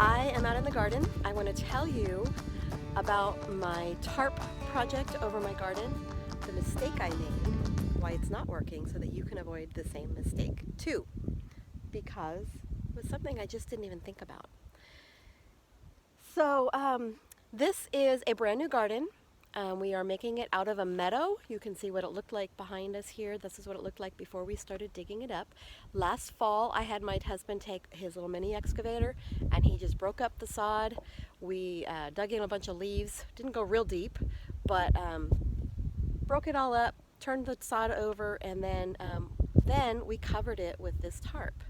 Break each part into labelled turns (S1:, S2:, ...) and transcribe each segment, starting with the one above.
S1: I am out in the garden. I want to tell you about my tarp project over my garden, the mistake I made, why it's not working, so that you can avoid the same mistake too, because it was something I just didn't even think about. So this is a brand new garden. We are making it out of a meadow. You can see what it looked like behind us here. This is what it looked like before we started digging it up. Last fall, I had my husband take his little mini excavator and he just broke up the sod. We dug in a bunch of leaves. Didn't go real deep, but broke it all up, turned the sod over, and then we covered it with this tarp.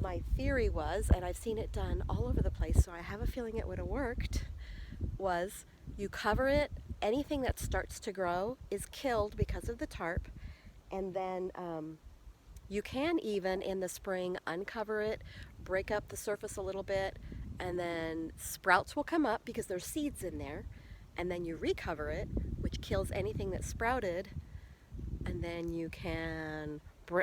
S1: My theory was, and I've seen it done all over the place, so I have a feeling it would have worked, was you cover it, anything that starts to grow is killed because of the tarp, and then you can even in the spring uncover it, break up the surface a little bit, and then sprouts will come up because there's seeds in there, and then you recover it, which kills anything that sprouted, and then you can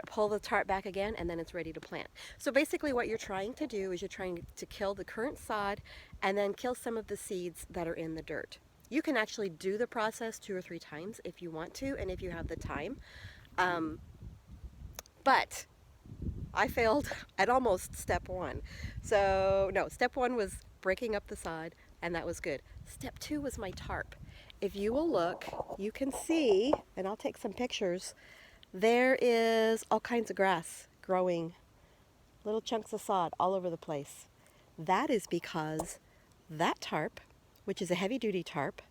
S1: pull the tarp back again, and then it's ready to plant. So basically what you're trying to do is you're trying to kill the current sod and then kill some of the seeds that are in the dirt. You can actually do the process 2 or 3 times if you want to and if you have the time. But I failed at almost step 1. So no, step 1 was breaking up the sod, and that was good. Step 2 was my tarp. If you will look, you can see, and I'll take some pictures, there is all kinds of grass growing, little chunks of sod all over the place. That is because that tarp, which is a heavy-duty tarp,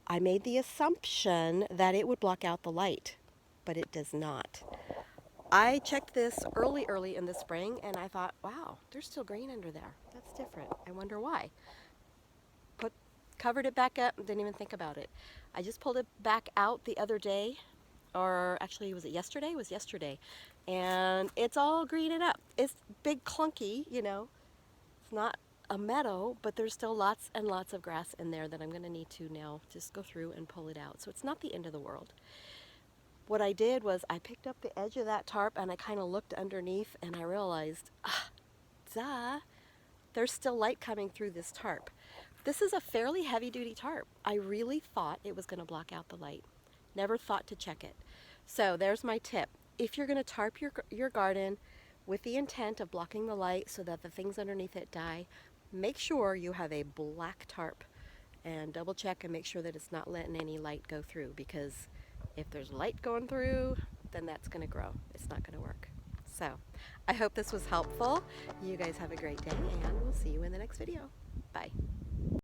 S1: I made the assumption that it would block out the light, but it does not. I checked this early in the spring, and I thought, wow, there's still green under there. That's different. I wonder why. Covered it back up, didn't even think about it. I just pulled it back out the other day, or actually was it yesterday? It was yesterday. And it's all greened up. It's big clunky, you know. It's not a meadow, but there's still lots and lots of grass in there that I'm gonna need to now just go through and pull it out. So it's not the end of the world. What I did was I picked up the edge of that tarp and I kind of looked underneath and I realized, duh, there's still light coming through this tarp. This is a fairly heavy-duty tarp. I really thought it was going to block out the light. Never thought to check it. So there's my tip. If you're going to tarp your garden with the intent of blocking the light so that the things underneath it die, make sure you have a black tarp and double check and make sure that it's not letting any light go through, because if there's light going through, then that's going to grow. It's not going to work. So I hope this was helpful. You guys have a great day, and we'll see you in the next video. Bye.